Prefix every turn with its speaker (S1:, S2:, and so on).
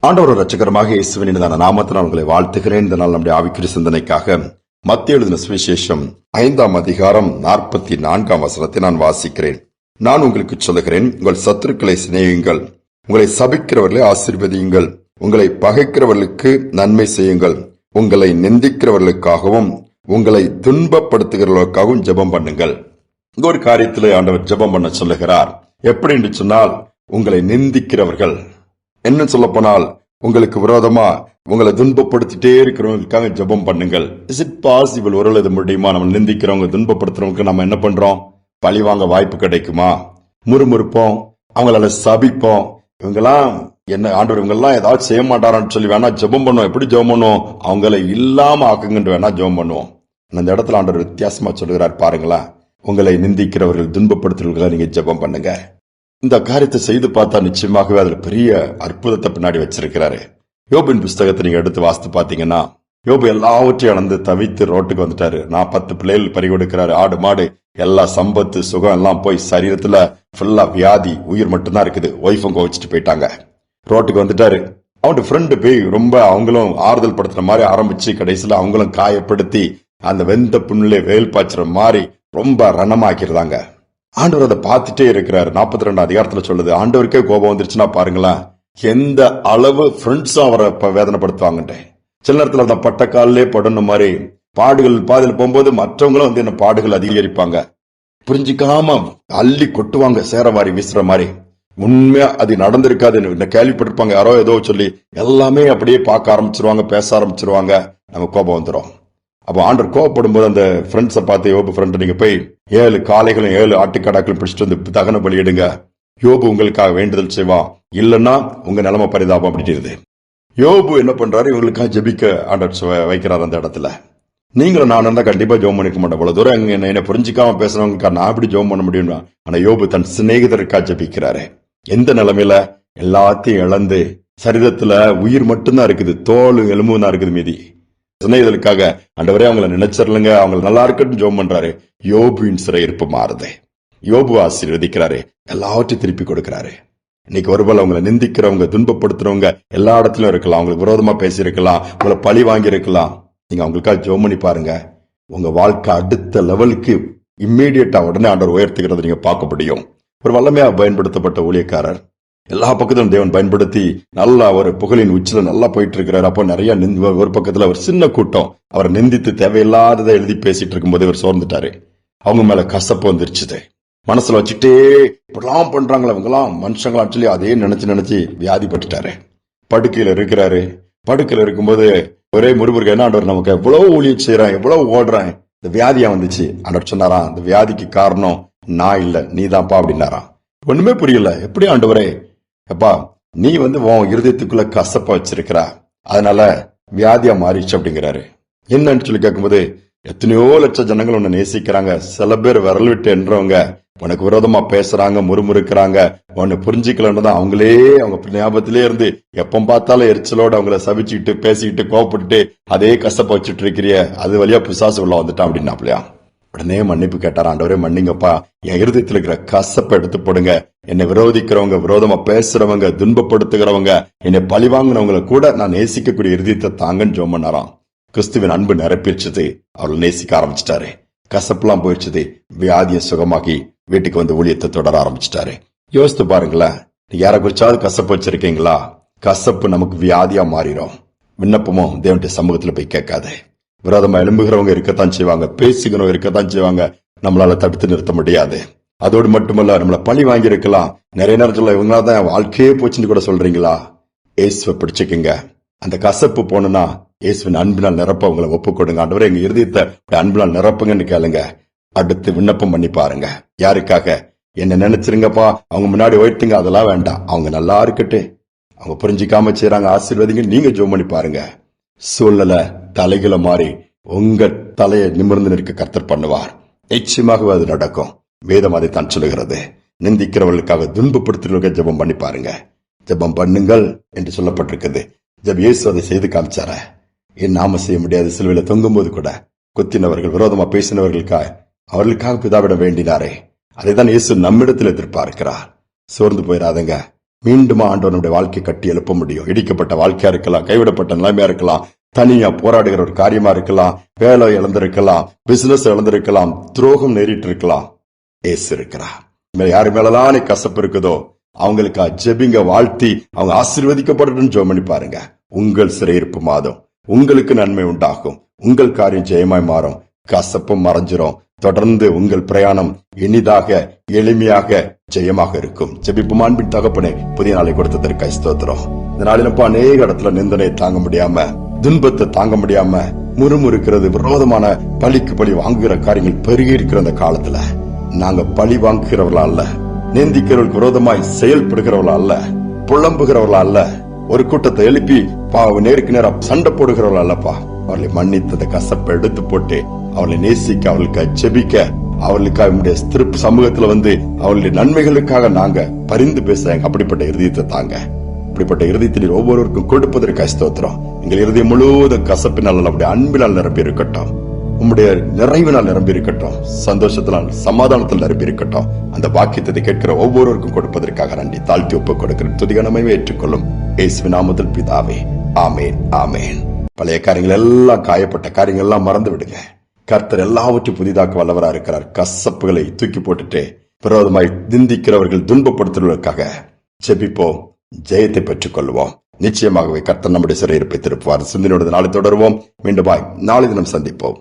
S1: ஆண்டவர் இரட்சகரமாக இயேசுவின் நாமத்தினால் உங்களை வாழ்த்துகிறேன். இந்த நாள் நம்முடைய ஆவிக்குரிய சிந்தனைக்காக மத்தேயு எழுதின சுவிசேஷம் 5ஆம் அதிகாரம் 44ஆம் வசனத்தை நான் வாசிக்கிறேன். நான் உங்களுக்கு சொல்லுகிறேன், உங்கள் சத்துருக்களை சிநேகியுங்கள், உங்களை சபிக்கிறவர்களை ஆசீர்வதியுங்கள், உங்களை பகைக்கிறவர்களுக்கு நன்மை செய்யுங்கள், உங்களை நிந்திக்கிறவர்களுக்காகவும் உங்களை துன்பப்படுத்துகிறவர்களுக்காகவும் ஜெபம் பண்ணுங்கள். இங்க ஒரு காரியத்திலே ஆண்டவர் ஜெபம் பண்ண சொல்லுகிறார். எப்படி என்று சொன்னால், உங்களை நிந்திக்கிறவர்கள், என்ன சொல்ல போனால் உங்களுக்கு விரோதமா உங்களை துன்பப்படுத்திட்டே இருக்கிறவங்களுக்காக ஜெபம் பண்ணுங்கள். Is it possible? ஒரு இது முடியுமா? நம்ம நிந்திக்கிறவங்க துன்பப்படுத்துறவங்க நம்ம என்ன பண்றோம்? பழி வாங்க வாய்ப்பு கிடைக்குமா? முறுமுறுப்போம், அவங்களால சபிப்போம். இவங்கெல்லாம் என்ன ஆண்டவர் இவங்கெல்லாம் ஏதாவது செய்ய மாட்டாரான்னு சொல்லி வேணா ஜெபம் பண்ணுவோம். எப்படி ஜெபம் பண்ணுவோம்? அவங்களை இல்லாம ஆக்குங்கன்னு வேணா ஜெபம் பண்ணுவோம். அந்த இடத்துல ஆண்டவர் வித்தியாசமா சொல்லுகிறார் பாருங்களா. உங்களை நிந்திக்கிறவர்கள் துன்பப்படுத்துறவர்களை நீங்க ஜெபம் பண்ணுங்க. இந்த காரியத்தை செய்து பார்த்தா நிச்சயமாகவே அதுல பெரிய அற்புதத்தை பின்னாடி வச்சிருக்கிறாரு. யோபின் புஸ்தகத்தை நீங்க எடுத்து வாசித்து பாத்தீங்கன்னா, யோபு எல்லாவற்றையும் இழந்து தவித்து ரோட்டுக்கு வந்துட்டாரு. 40 பிள்ளைகள் பறி கொடுக்கிறாரு. ஆடு மாடு எல்லா சம்பத்து சுகம் எல்லாம் போய் சரீரத்துல ஃபுல்லா வியாதி, உயிர் மட்டும்தான் இருக்குது. ஒய்ஃபும் கோவிச்சுட்டு போயிட்டாங்க. ரோட்டுக்கு வந்துட்டாரு. அவன் ஃப்ரெண்டு போய் ரொம்ப அவங்களும் ஆறுதல் படுத்துற மாதிரி ஆரம்பிச்சு கடைசியில அவங்களும் காயப்படுத்தி அந்த வெந்த புண்ணிலே வேல் பாய்ச்சுற மாதிரி ரொம்ப ரணமாக்கிருந்தாங்க. ஆண்டவர் அதை பார்த்துட்டே இருக்கிறாரு. 42 அதிகாரத்துல சொல்லுது, ஆண்டவருக்கே கோபம் வந்துருச்சுன்னா பாருங்களேன் எந்த அளவு ஃப்ரெண்ட்ஸும் அவரை வேதனைப்படுத்துவாங்கட்டே. சில நேரத்துல அந்த பட்டக்காலே படணும் மாதிரி பாடுகள் பாதையில் போகும்போது மற்றவங்களும் என்ன பாடுகள் அதிகரிப்பாங்க. புரிஞ்சிக்காம அள்ளி கொட்டுவாங்க, சேரவாரி வீசுற மாதிரி. உண்மையா அது நடந்திருக்காது, கேள்விப்பட்டிருப்பாங்க யாரோ ஏதோ சொல்லி. எல்லாமே அப்படியே பார்க்க ஆரம்பிச்சிருவாங்க, பேச ஆரம்பிச்சிருவாங்க. நம்ம கோபம் வந்துடும். அப்போ ஆண்டவர் கோவப்படும் போது அந்த ஃப்ரெண்ட்ஸை பார்த்து, யோபு ஃப்ரெண்ட் நீங்க போய் 7 காளைகளும் 7 ஆட்டுக்கடாக்களும் பிடிச்சிட்டு வந்து தகன பலியிடுங்க, யோபு உங்களுக்காக வேண்டுதல் செய்வான், இல்லன்னா உங்க நிலைமை பரிதாபம் அப்படின்றது. யோபு என்ன பண்றாரு? இவங்களுக்காக ஜெபிக்க ஆண்டவர் வைக்கிறார் அந்த இடத்துல. நீங்களும் நான் இருந்தா கண்டிப்பா ஜெபம் பண்ணிக்க மாட்டேன். இவ்வளவு தூரம் என்ன புரிஞ்சிக்காம பேசுறவங்க நான் எப்படி ஜெபம் பண்ண முடியும்? ஆனா யோபு தன் சிநேகிதருக்காக ஜெபிக்கிறாரு. எந்த நிலைமையில? எல்லாத்தையும் இழந்து சரீரத்துல உயிர் மட்டும்தான் இருக்குது, தோல் எலும்பு தான் இருக்குது மீதி. சிநேகிதருக்காக ஆண்டவரே அவங்களை நினைச்சிடலுங்க, அவங்க நல்லா இருக்கட்டும் ஜெபம் பண்றாரு. யோபுவின் சிறையிருப்பு மாறுது. யோபு ஆசீர்வதிக்கிறாரு, எல்லாவற்றையும் திருப்பி கொடுக்கிறாரு. இன்னைக்கு ஒருவேளை அவங்களை நிந்திக்கிறவங்க துன்பப்படுத்துறவங்க எல்லா இடத்துலயும் இருக்கலாம். அவங்களுக்கு விரோதமா பேசி இருக்கலாம், உங்களை பழி வாங்கி இருக்கலாம். நீங்க அவங்களுக்காக ஜெபம் பண்ணி பாருங்க. உங்க வாழ்க்கை அடுத்த லெவலுக்கு இம்மீடியட்டா உடனே ஆண்டவர் உயர்த்துகிறத நீங்க பார்க்க முடியும். ஒரு வல்லமையா பயன்படுத்தப்பட்ட ஊழியக்காரர், எல்லா பக்கத்திலும் தேவன் பயன்படுத்தி நல்லா ஒரு புகழின் உச்சில நல்லா போயிட்டு இருக்கிறார். அப்போ நிறைய ஒரு பக்கத்துல ஒரு சின்ன கூட்டம் அவரை நிந்தித்து தேவையில்லாததை எழுதி பேசிட்டு இருக்கும்போது இவர் சோர்ந்துட்டாரு. அவங்க மேல கசப்பு வந்துருச்சுது. மனசுல வச்சுட்டே இப்படிலாம் பண்றாங்களா இவங்கெல்லாம் மனுஷங்களாம் சொல்லி அதே நினைச்சு வியாதிப்பட்டுட்டாரு. படுக்கையில இருக்கிறாரு. படுக்கையில இருக்கும்போது ஒரே முருகருக்கு என்ன ஆண்டவர் நமக்கு எவ்வளவு ஊழியம் செய்யறான், எவ்வளவு ஓடுறான், இந்த வியாதியா வந்துச்சு. ஆண்டவர் சொன்னாராம், இந்த வியாதிக்கு காரணம் நான் இல்ல, நீதான்ப்பா அப்படின்னாராம். ஒண்ணுமே புரியல. எப்படி ஆண்டவரே? அப்பா நீ உன் இருதயத்துக்குள்ள கசப்பா வச்சிருக்கிறா, அதனால வியாதியா மாறிச்சு அப்படிங்கிறாரு. என்னன்னு சொல்லி கேட்கும்போது, எத்தனையோ லட்சம் ஜனங்கள் உன்னை நேசிக்கிறாங்க, சில பேர் விரல் விட்டு என்றவங்க உனக்கு விரோதமா பேசுறாங்க, முறுமுறுக்கிறாங்க, உன்னை புரிஞ்சுக்கலன்னு தான் அவங்களே அவங்க ஞாபகத்திலே இருந்து எப்ப பார்த்தாலும் எரிச்சலோட அவங்கள சபிச்சுக்கிட்டு பேசிக்கிட்டு கோவப்பட்டு அதே கசப்ப வச்சுட்டு இருக்கிறிய, அது வழியா பிசாசு உள்ள வந்துட்டான் அப்படின்னாப்லையா. உடனே மன்னிப்பு கேட்டார். ஆண்டவரே மன்னிங்கப்பா, என் இருதயத்தில் இருக்கிற கசப்பை எடுத்து போடுங்க. என்னை விரோதிக்கிறவங்க, விரோதமா பேசுறவங்க, துன்பப்படுத்துகிறவங்க, என்னை பழி வாங்கினவங்களை கூட நான் நேசிக்கக்கூடிய இருதயத்தை தாங்கன்னு ஜெபம் பண்ணாராம். கிறிஸ்துவின் அன்பு நிரப்பிடுச்சது. அவர்கள் நேசிக்க ஆரம்பிச்சிட்டாரு. கசப்புலாம் போயிடுச்சது. வியாதியை சுகமாக்கி வீட்டுக்கு வந்து ஊழியத்தை தொடர ஆரம்பிச்சிட்டாரு. யோசித்து பாருங்களேன், யாரை குறிச்சாவது கசப்பு வச்சிருக்கீங்களா? கசப்பு நமக்கு வியாதியா மாறிடும். விண்ணப்பமும் தேவனுடைய சமூகத்துல போய் கேட்காது. விரோதமா எழும்புகிறவங்க இருக்கத்தான் செய்வாங்க, பேசுகிறவங்க இருக்கத்தான் செய்வாங்க. நம்மளால தடுத்து நிறுத்த முடியாது. அதோடு மட்டுமல்ல, நம்மள பழி வாங்கி இருக்கலாம். நிறைய நேரத்துல இவங்களாதான் வாழ்க்கையே போச்சுன்னு கூட சொல்றீங்களா? இயேசுவை பிடிச்சுக்குங்க. அந்த கசப்பு போனா இயேசுவின் அன்பினால் நிரப்ப உங்களை ஒப்பு கொடுங்க. ஆண்டவரே எங்க இருதயத்தை அன்பினால் நிரப்புங்கன்னு கேளுங்க. அடுத்து விண்ணப்பம் பண்ணி பாருங்க. யாருக்காக? என்ன நினைச்சிருங்கப்பா, அவங்க முன்னாடி உயர்த்துங்க, அதெல்லாம் வேண்டாம். அவங்க நல்லா இருக்கட்டு, அவங்க புரிஞ்சிக்காம செய்யறாங்க, ஆசீர்வதிங்க. நீங்க ஜெபம் பண்ணி பாருங்க. சூழ்நிலை தலைகளை மாறி உங்க தலையை நிமிர்ந்து நிற்க கர்த்தர் பண்ணுவார். நிச்சயமாகவே அது நடக்கும். வேதம் அதை தான் சொல்லுகிறது. நிந்திக்கிறவர்களுக்காக துன்பப்படுத்துறவர்களுக்கு ஜெபம் பண்ணி பாருங்க. ஜெபம் பண்ணுங்கள் என்று சொல்லப்பட்டிருக்குது. இயேசு அதை செய்து காமிச்சார. என் நாம செய்ய முடியாது. சிலுவையில தொங்கும் போது கூட குத்தினவர்கள், விரோதமா பேசினவர்களுக்காக அவர்களுக்காக பிதாவிடம் வேண்டினாரே. அதைதான் இயேசு நம்மிடத்தில் எதிர்பார்க்கிறார். சோர்ந்து போயிடாதங்க. மீண்டும் ஆண்டவர் நம்முடைய வாழ்க்கை கட்டி எழுப்ப முடியும். இடிக்கப்பட்ட வாழ்க்கையா இருக்கலாம், கைவிடப்பட்ட நிலைமையா இருக்கலாம், தனியா போராடுகிற ஒரு காரியமா இருக்கலாம், வேலை இழந்திருக்கலாம், பிசினஸ் இழந்திருக்கலாம், துரோகம் நேரிட்டு இருக்கலாம். ஏசு இருக்கிறார். யாரு மேலாம் நீ கசப்பு இருக்குதோ அவங்களுக்கு ஜெபிங்க, வாழ்த்தி அவங்க ஆசீர்வதிக்கப்படட்டும் ஜெபம் பண்ணி பாருங்க. உங்கள் சிறையிருப்பு மாதம் உங்களுக்கு நன்மை உண்டாகும். உங்கள் காரியம் ஜெயமாய் மாறும். கசப்பும் மறைஞ்சிரும். தொடர்ந்து உங்கள் பிரயாணம் இனிதாக, எளிமையாக, ஜெயமாக இருக்கும். ஜெபிப்பும் அன்பின் தகப்பனே, புதிய நாளை கொடுத்ததற்காக ஸ்தோத்திரம். இந்த நாளிலப்பா அநேக இடத்துல நிந்தனை தாங்க முடியாம, துன்பத்தை தாங்க முடியாம முறுமுறுக்கிறது, விரோதமான பழிக்கு பழி வாங்குகிற காரியங்கள் பெருகி இருக்கிற அந்த காலத்துல நாங்க பழி வாங்குகிறவர்களா அல்ல, நிந்திக்கிறவர்களுக்கு விரோதமாய் செயல்படுகிறவர்களா அல்ல, புலம்புகிறவர்களா அல்ல, ஒரு கூட்டத்தை எழுப்பி நேருக்கு நேரம் சண்டை போடுகிறவர்களா அல்லப்பா. அவர்களை மன்னித்ததை கசப்பை எடுத்து போட்டு அவர்களை நேசிக்க, அவர்களுக்கு ஜெபிக்க, அவர்களுக்காக திருப்பு சமூகத்துல அவர்களுடைய நன்மைகளுக்காக நாங்க பரிந்து பேசுறாங்க. அப்படிப்பட்ட இருதயத்தை தாங்க. அப்படிப்பட்ட இருதயத்தில் ஒவ்வொருவருக்கும் கொடுப்பதற்காக ஸ்தோத்திரம். எங்கள் இருதயம் முழுவதும் கசப்பினால் அப்படி அன்பினால் நிரம்பி இருக்கட்டும். உம்முடைய நிறைவினால் நிரம்பி இருக்கட்டும். சந்தோஷத்தினால், சமாதானத்தில் நிரம்பி இருக்கட்டும். அந்த வாக்கியத்தை கேட்கிற ஒவ்வொருவருக்கும் கொடுப்பதற்காக நன்றி. தாழ்த்தி ஒப்புக் கொடுக்கிற துதிகனமே ஏற்றுக்கொள்ளும் இயேசுவின் நாமத்தில் பிதாவே, ஆமேன், ஆமேன். பழைய காரியங்கள் எல்லாம், காயப்பட்ட காரியங்கள் எல்லாம் மறந்து விடுங்க. கர்த்தர் எல்லாவற்றையும் புதிதாக்க வல்லவரா இருக்கிறார். கசப்புகளை தூக்கி போட்டுட்டு விரோதமாய் நிந்திக்கிறவர்கள், துன்பப்படுத்துவதற்காக ஜெபிப்போம், ஜெயத்தை பெற்றுக் கொள்வோம். நிச்சயமாகவே கர்த்தர் நம்முடைய சிறையிருப்பை திருப்புவார். சிந்தனையோடு நாளை தொடருவோம். மீண்டும் நாளை தினம் சந்திப்போம்.